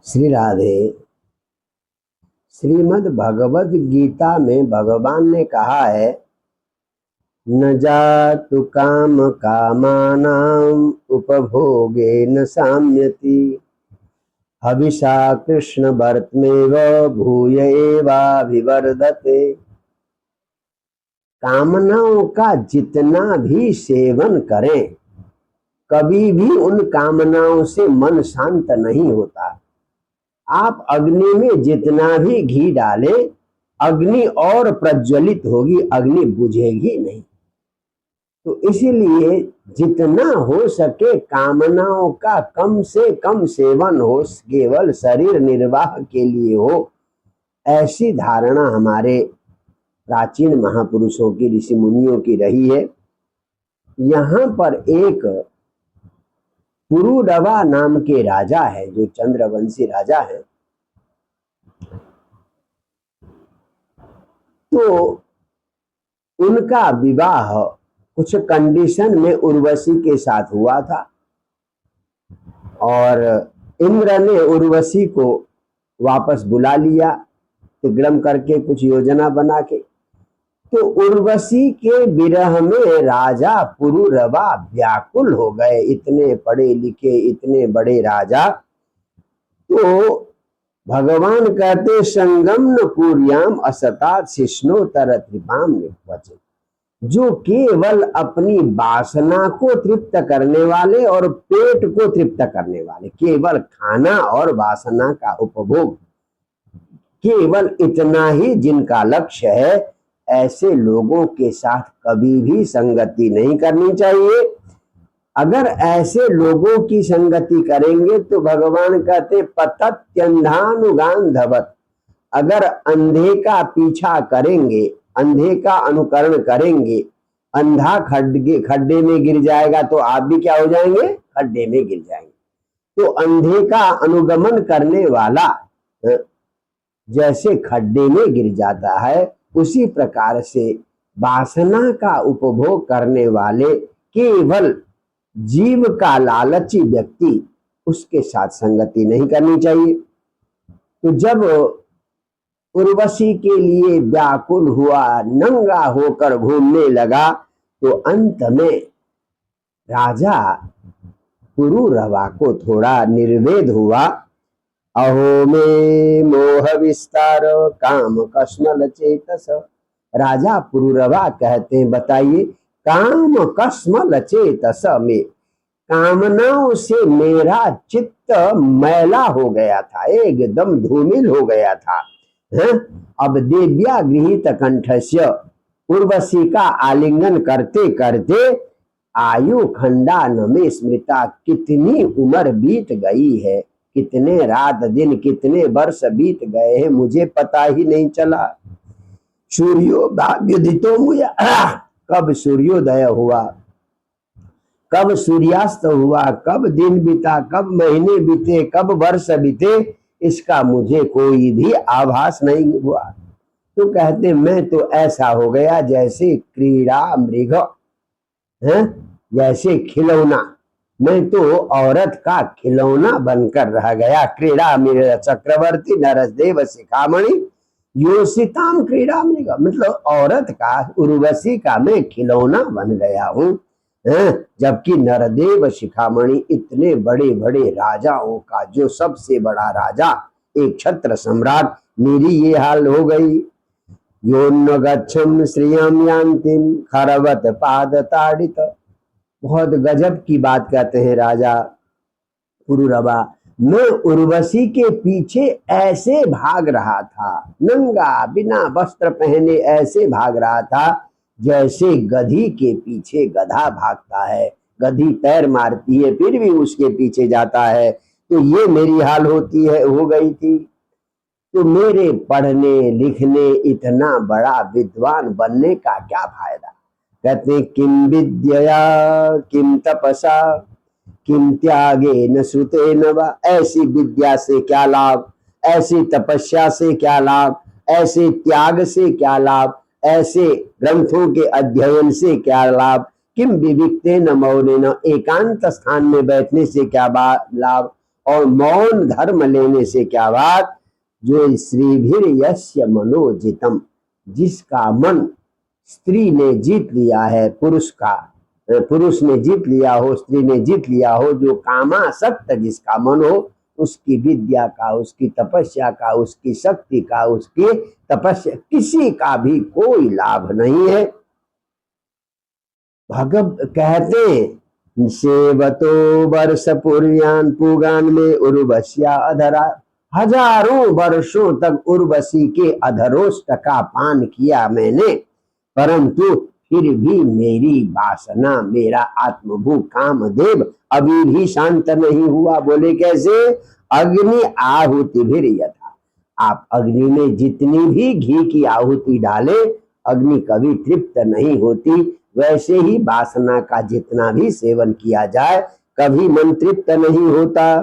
श्री राधे। श्रीमद् भगवद गीता में भगवान ने कहा है, न जातु काम कामानाम उपभोगे न साम्यति हविषा कृष्ण वर्तमेव भूय एवाभिवर्धते। कामनाओं का जितना भी सेवन करें, कभी भी उन कामनाओं से मन शांत नहीं होता। आप अग्नि में जितना भी घी डालें, अग्नि और प्रज्वलित होगी, अग्नि बुझेगी नहीं। तो इसीलिए जितना हो सके कामनाओं का कम से कम सेवन हो, केवल शरीर निर्वाह के लिए हो, ऐसी धारणा हमारे प्राचीन महापुरुषों की, ऋषि मुनियों की रही है। यहाँ पर एक पुरुरवा नाम के राजा है, जो चंद्रवंशी राजा है। तो उनका विवाह कुछ कंडीशन में उर्वशी के साथ हुआ था और इंद्र ने उर्वशी को वापस बुला लिया, तिग्रम करके, कुछ योजना बना के। तो उर्वशी के विरह में राजा पुरुरवा व्याकुल हो गए। इतने पढ़े लिखे, इतने बड़े राजा। तो भगवान कहते, संगम न कुर्याम असतात शिष्णो तरत्रिपाम निवचे। जो केवल अपनी वासना को तृप्त करने वाले और पेट को तृप्त करने वाले, केवल खाना और वासना का उपभोग, केवल इतना ही जिनका लक्ष्य है, ऐसे लोगों के साथ कभी भी संगति नहीं करनी चाहिए। अगर ऐसे लोगों की संगति करेंगे तो भगवान कहते पतत्यंधानुगांधवत। अगर अंधे का पीछा करेंगे, अंधे का अनुकरण करेंगे, अंधा खड्डे में गिर जाएगा तो आप भी क्या हो जाएंगे? खड्डे में गिर जाएंगे। तो अंधे का अनुगमन करने वाला जैसे खड्डे में गिर जाता है, उसी प्रकार से वासना का उपभोग करने वाले, केवल जीव का लालची व्यक्ति, उसके साथ संगति नहीं करनी चाहिए। तो जब उर्वशी के लिए व्याकुल हुआ, नंगा होकर घूमने लगा, तो अंत में राजा पुरुरवा को थोड़ा निर्वेद हुआ। अहो में मोह विस्तार काम कस्मल चेतस। राजा पुरुरवा कहते हैं, बताइए, काम कस्मल चेतस में, कामनाओं से मेरा चित्त मैला हो गया था, एकदम धूमिल हो गया था। अब देव्या गृहीत कंठस्य, उर्वशी का आलिंगन करते करते आयु खंडा नमे स्मृता। कितनी उम्र बीत गई है, कितने रात दिन, कितने वर्ष बीत गए हैं, मुझे पता ही नहीं चला। सूर्योदयो मुया, कब सूर्योदय हुआ, कब सूर्यास्त हुआ, कब दिन बीता, कब महीने बीते, कब वर्ष बीते, इसका मुझे कोई भी आभास नहीं हुआ। तो कहते, मैं तो ऐसा हो गया जैसे क्रीड़ा मृग है, जैसे खिलौना। मैं तो औरत का खिलौना बनकर रह गया। क्रीड़ा मृग चक्रवर्ती नरसदेव शिखामणि योषिताम क्रीड़ा मृग, मतलब औरत का, उर्वशी का मैं खिलौना बन गया हूँ। जबकि नरदेव शिखामणि इतने बड़े बड़े राजाओं का जो सबसे बड़ा राजा, एक छत्र सम्राट, मेरी ये हाल हो गई। योन्न गच्छम श्रियम यान्तिम खरवत पाद ताड़ित। बहुत गजब की बात कहते हैं राजा पुरुरवा। मैं उर्वशी के पीछे ऐसे भाग रहा था, नंगा बिना वस्त्र पहने ऐसे भाग रहा था, जैसे गधी के पीछे गधा भागता है। गधी पैर मारती है फिर भी उसके पीछे जाता है। तो ये मेरी हाल हो गई थी। तो मेरे पढ़ने लिखने, इतना बड़ा विद्वान बनने का क्या फायदा? कहते, किम विद्या किम तपसा किम त्यागे न श्रुते न वा। ऐसी विद्या से क्या लाभ, ऐसी तपस्या से क्या लाभ, ऐसे त्याग से क्या लाभ, ऐसे ग्रंथों के अध्ययन से क्या लाभ, किम विविक्ते न मौने न, एकांत स्थान में बैठने से क्या लाभ, और मौन धर्म लेने से क्या बात, जो स्त्रीभिर यस्य मनोजितम, जिसका मन स्त्री ने जीत लिया है, पुरुष ने जीत लिया हो, स्त्री ने जीत लिया हो, जो कामासक्त जिसका मन हो, उसकी विद्या का, उसकी तपस्या का, उसकी शक्ति का, उसकी तपस्या किसी का भी कोई लाभ नहीं है। भगव कहते सेवतो वर्ष पुर्यान पुगान में उर्वशिया अधरा, हजारों वर्षों तक उर्वशी के अधरोष्ट का पान किया मैंने, परंतु फिर भी मेरी वासना, मेरा आत्मभूख कामदेव अभी भी शांत नहीं हुआ। बोले कैसे, अग्नि आहुति भी यथा, आप अग्नि में जितनी भी घी की आहुति डाले अग्नि कभी तृप्त नहीं होती, वैसे ही वासना का जितना भी सेवन किया जाए कभी मन तृप्त नहीं होता।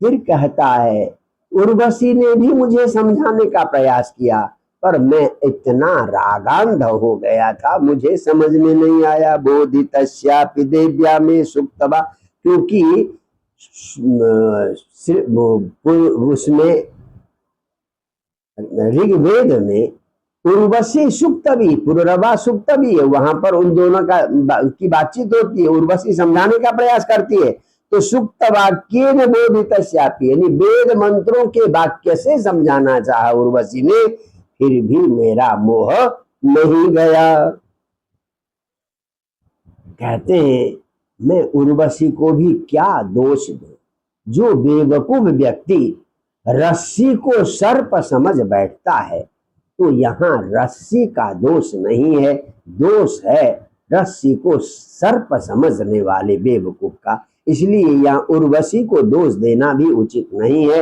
फिर कहता है उर्वशी ने भी मुझे समझाने का प्रयास किया, पर मैं इतना रागांध हो गया था, मुझे समझ में नहीं आया। बोधितस्यापि देव्या में सुक्तवा, क्योंकि उसमें ऋग्वेद में उर्वशी सुक्त भी, पुररवा सुक्त भी है, वहां पर उन दोनों की बातचीत होती है, उर्वशी समझाने का प्रयास करती है। तो सुक्त वाक्य में बोधितस्यापि, यानी वेद मंत्रों के वाक्य से समझाना चाहा उर्वशी ने, फिर भी मेरा मोह नहीं गया। कहते हैं मैं उर्वशी को भी क्या दोष दूं, जो बेवकूफ व्यक्ति रस्सी को सर्प समझ बैठता है, तो यहाँ रस्सी का दोष नहीं है, दोष है रस्सी को सर्प समझने वाले बेवकूफ का। इसलिए यहाँ उर्वशी को दोष देना भी उचित नहीं है।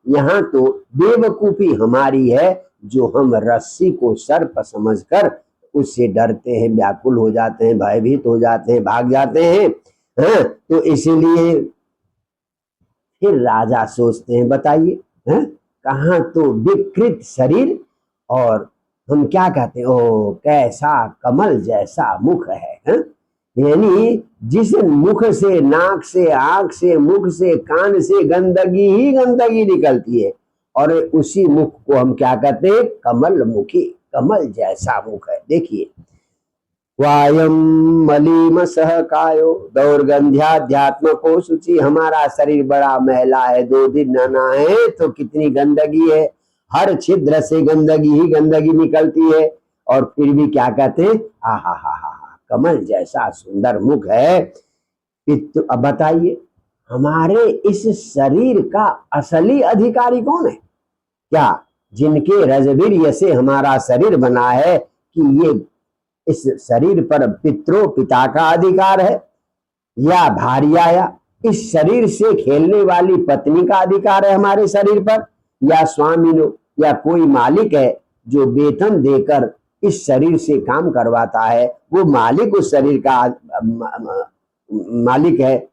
यहाँ तो बेवकूफी हमारी है, जो हम रस्सी को सर्प समझकर उससे डरते हैं, व्याकुल हो जाते हैं, भयभीत हो जाते हैं, भाग जाते हैं। तो इसीलिए फिर राजा सोचते हैं, बताइए कहाँ तो विकृत शरीर, और हम क्या कहते हैं, ओ कैसा कमल जैसा मुख है, यानी जिस मुख से, नाक से, आंख से, मुख से, कान से गंदगी ही गंदगी निकलती है, और उसी मुख को हम क्या कहते हैं, कमल मुखी, कमल जैसा मुख है। देखिए वायम मलीम सह कायो दौर्गंध्याध्यात्म को सूची, हमारा शरीर बड़ा मैला है, 2 दिन न नहाए तो कितनी गंदगी है, हर छिद्र से गंदगी ही गंदगी निकलती है, और फिर भी क्या कहते हैं, आहा हा हा हा, कमल जैसा सुंदर मुख है। तो अब बताइए हमारे इस शरीर का असली अधिकारी कौन है? क्या जिनके रजवीर्य से हमारा शरीर बना है, कि ये इस शरीर पर पितरों पिता का अधिकार है, या भार्या, या इस शरीर से खेलने वाली पत्नी का अधिकार है हमारे शरीर पर, या स्वामी नो, या कोई मालिक है जो वेतन देकर इस शरीर से काम करवाता है, वो मालिक उस शरीर का मालिक है,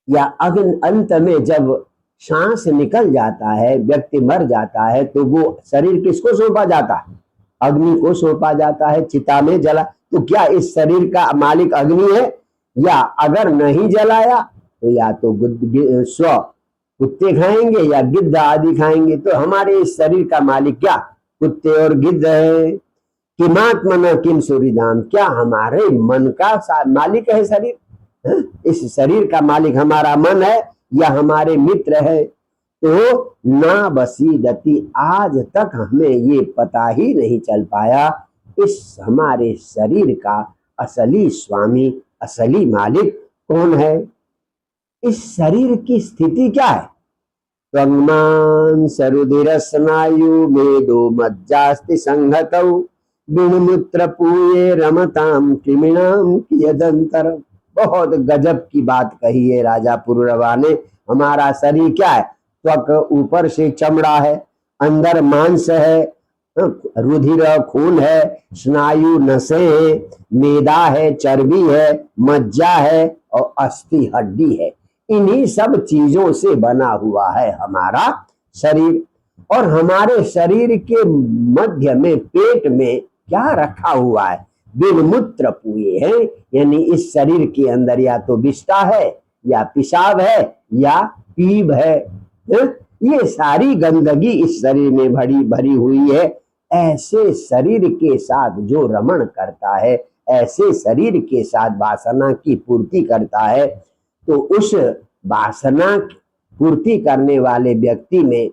या अंत में जब सांस निकल जाता है, व्यक्ति मर जाता है, तो वो शरीर किसको सौंपा जाता है? अग्नि को सौंपा जाता है, चिता में जला। तो क्या इस शरीर का मालिक अग्नि है? या अगर नहीं जलाया तो या तो स्व कुत्ते खाएंगे या गिद्ध आदि खाएंगे। तो हमारे इस शरीर का मालिक क्या कुत्ते और गिद्ध है? किमात्मना किम सूर्यधाम, क्या हमारे मन का मालिक है शरीर? इस शरीर का मालिक हमारा मन है या हमारे मित्र है? तो ना बसीदती, आज तक हमें ये पता ही नहीं चल पाया इस हमारे शरीर का असली स्वामी, असली मालिक कौन है? इस शरीर की स्थिति क्या है? त्वंगमान सरुधिर स्नायु मेदो मज्जास्ति संहतौ बिणमुत्र पूये रमताम कृमिणाम कियदंतर। बहुत गजब की बात कही है राजा पुरुरवा ने। हमारा शरीर क्या है? त्वक ऊपर से चमड़ा है, अंदर मांस है, रुधिर खून है, स्नायु नसें हैं, मेदा है, चर्बी है, मज्जा है और अस्थि हड्डी है। इन्हीं सब चीजों से बना हुआ है हमारा शरीर। और हमारे शरीर के मध्य में पेट में क्या रखा हुआ है? बिन मूत्र पूये है, यानी इस शरीर के अंदर या तो विष्ठा है या पेशाब है या पीप है, ये सारी गंदगी इस शरीर में भरी हुई है। ऐसे शरीर के साथ जो रमण करता है, ऐसे शरीर के साथ वासना की पूर्ति करता है, तो उस वासना पूर्ति करने वाले व्यक्ति में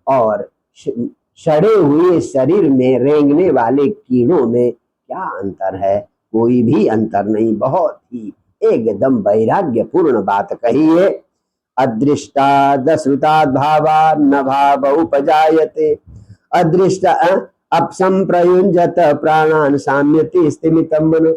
और सड़े हुए शरीर में रेंगने वाले कीड़ों में क्या अंतर है? कोई भी अंतर नहीं। बहुत ही एकदम वैराग्यपूर्ण बात कही है। अदृष्टा दश्रुता भावा न भाव उपजायते, अदृष्ट अपसंप्रयुंजत प्राणान साम्यति स्थिमितम मनो।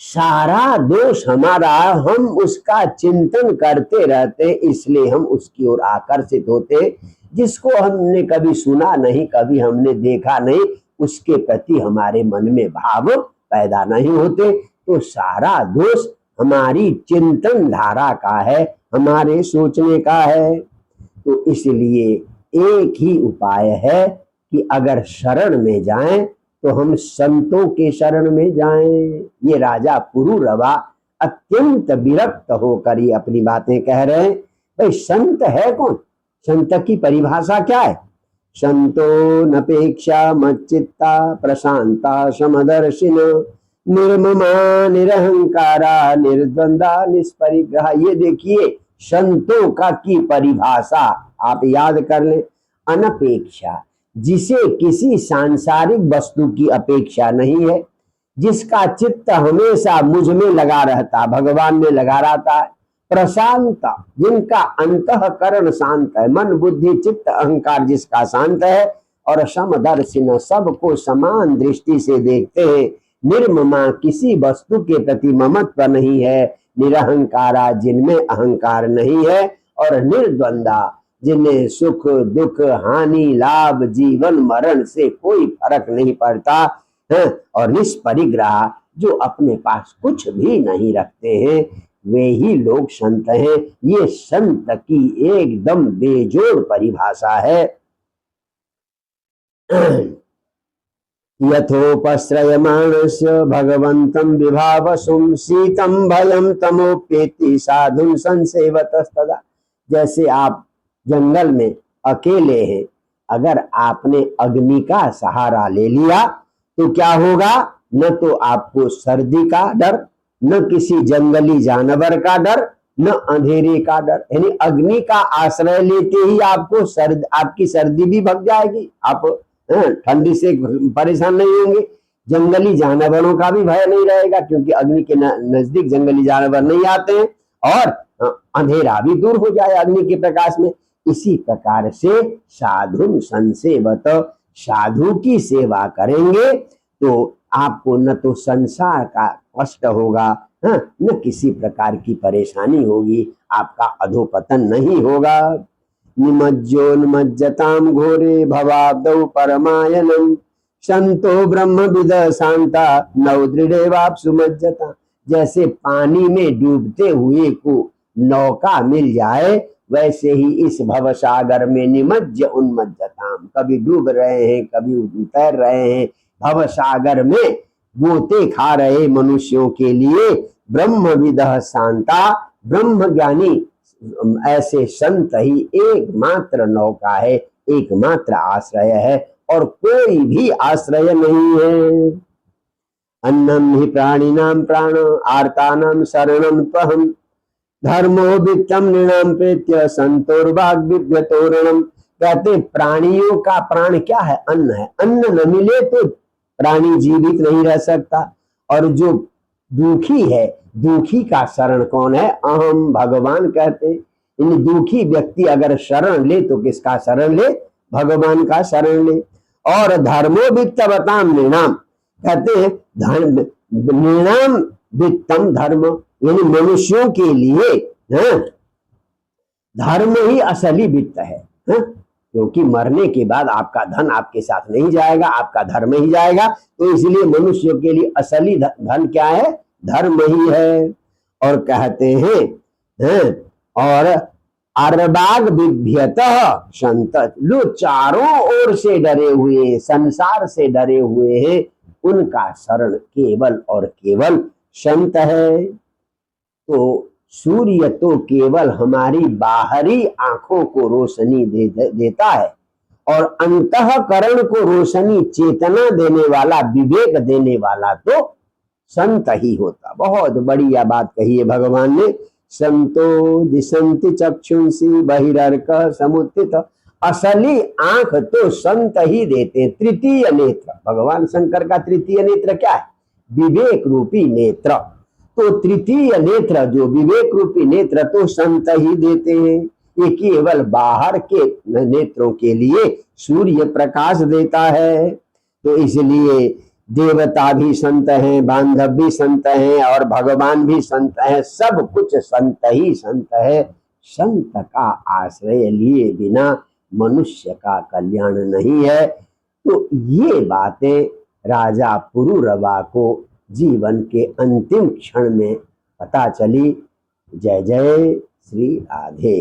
सारा दोष हमारा, हम उसका चिंतन करते रहते, इसलिए हम उसकी ओर आकर्षित होते। जिसको हमने कभी सुना नहीं, कभी हमने देखा नहीं, उसके प्रति हमारे मन में भाव पैदा नहीं होते। तो सारा दोष हमारी चिंतन धारा का है, हमारे सोचने का है। तो इसलिए एक ही उपाय है कि अगर शरण में जाएं तो हम संतों के शरण में जाएं। ये राजा पुरूरवा अत्यंत विरक्त होकर ये अपनी बातें कह रहे हैं। भाई संत है कौन? संत की परिभाषा क्या है? संतो नपेक्षा मच्चित्ता प्रशांता समदर्शिन निर्ममा निरहंकारा निर्द्वंदा निष्परिग्रह। ये देखिए संतों का की परिभाषा आप याद कर लें। अनपेक्षा, जिसे किसी सांसारिक वस्तु की अपेक्षा नहीं है, जिसका चित्त हमेशा मुझ में लगा रहता, भगवान में लगा रहता है। प्रशांता, जिनका अंतःकरण शांत है, मन बुद्धि चित्त अहंकार जिसका शांत है। और समदर्शिन, सबको समान दृष्टि से देखते हैं। निर्ममा, किसी वस्तु के प्रति ममत्व नहीं है। निरहंकारा, जिनमें अहंकार नहीं है। और निर्द्वंदा, जिन्हें सुख दुख हानि लाभ जीवन मरण से कोई फर्क नहीं पड़ता है। और निष्परिग्रह, जो अपने पास कुछ भी नहीं रखते हैं, वे ही लोग संत हैं। ये संत की एकदम बेजोड़ परिभाषा है। यथोपश्रयमाणस्य भगवन्तं विभावसुं शीतं भयं तमोप्येति साधुं संसेवतस्तदा। जैसे आप जंगल में अकेले हैं, अगर आपने अग्नि का सहारा ले लिया तो क्या होगा? न तो आपको सर्दी का डर, न किसी जंगली जानवर का डर, न अंधेरे का डर। यानी अग्नि का आश्रय लेते ही आपकी सर्दी भी भग जाएगी, आप ठंडी से परेशान नहीं होंगे। जंगली जानवरों का भी भय नहीं रहेगा, क्योंकि अग्नि के नजदीक जंगली जानवर नहीं आते हैं। और अंधेरा भी दूर हो जाए अग्नि के प्रकाश में। इसी प्रकार से साधु संसेवत, साधु की सेवा करेंगे तो आपको न तो संसार का कष्ट होगा, न किसी प्रकार की परेशानी होगी, आपका अधोपतन नहीं होगा। निमज्जोन्मज्जताम घोरे भवाब्दौ परमायनम संतो ब्रह्मविद शांता नवदृढ़ेवाप्सु मज्जता। जैसे पानी में डूबते हुए को नौका मिल जाए, वैसे ही इस भवसागर में निमज्ज उन्मज्जताम, कभी डूब रहे हैं कभी तैर रहे हैं भवसागर में गोते खा रहे मनुष्यों के लिए ब्रह्मविद शांता, ब्रह्म ज्ञानी ऐसे संत ही एकमात्र नौका है, एकमात्र आश्रय है, और कोई भी आश्रय नहीं है। अन्नम ही प्राणिनाम प्राण आर्तानाम शरणम त्वहम धर्मो वित्तम नृणाम प्रेत्य संतोर्वाग विद्यतोरणम। कहते प्राणियों का प्राण क्या है? अन्न है। अन्न न मिले तो प्राणी जीवित नहीं रह सकता। और जो दुखी है, दुखी का शरण कौन है? अहम, भगवान कहते। इन दुखी व्यक्ति अगर शरण ले तो किसका शरण ले? भगवान का शरण ले। और धर्मो वित्तवताम नृणाम, कहते हैं नृणाम वित्तम धर्म, यानी मनुष्यों के लिए धर्म ही असली वित्त है। क्योंकि मरने के बाद आपका धन आपके साथ नहीं जाएगा, आपका धर्म ही जाएगा। तो इसलिए मनुष्यों के लिए असली धन क्या है? धर्म ही है। और कहते हैं और अरबाग विभ्यतः संत, जो चारों ओर से डरे हुए, संसार से डरे हुए हैं, उनका शरण केवल और केवल संत है। तो सूर्य तो केवल हमारी बाहरी आंखों को रोशनी देता है और अंतःकरण को रोशनी चेतना देने वाला, विवेक देने वाला तो संत ही होता। बहुत बढ़िया बात कही है भगवान ने। संतो दिशंति चक्षुंसी बहिर्क समुत्थित, असली आंख तो संत ही देते। तृतीय नेत्र, भगवान शंकर का तृतीय नेत्र क्या है? विवेक रूपी नेत्र। तो तृतीय नेत्र जो विवेक रूपी नेत्र तो संत ही देते हैं। ये केवल बाहर के नेत्रों के लिए सूर्य प्रकाश देता है। तो इसलिए देवता भी संत हैं, बांधव भी संत हैं और भगवान भी संत हैं। सब कुछ संत ही संत है। संत का आश्रय लिए बिना मनुष्य का कल्याण नहीं है। तो ये बातें राजा पुरूरवा को जीवन के अंतिम क्षण में पता चली। जय जय श्री राधे।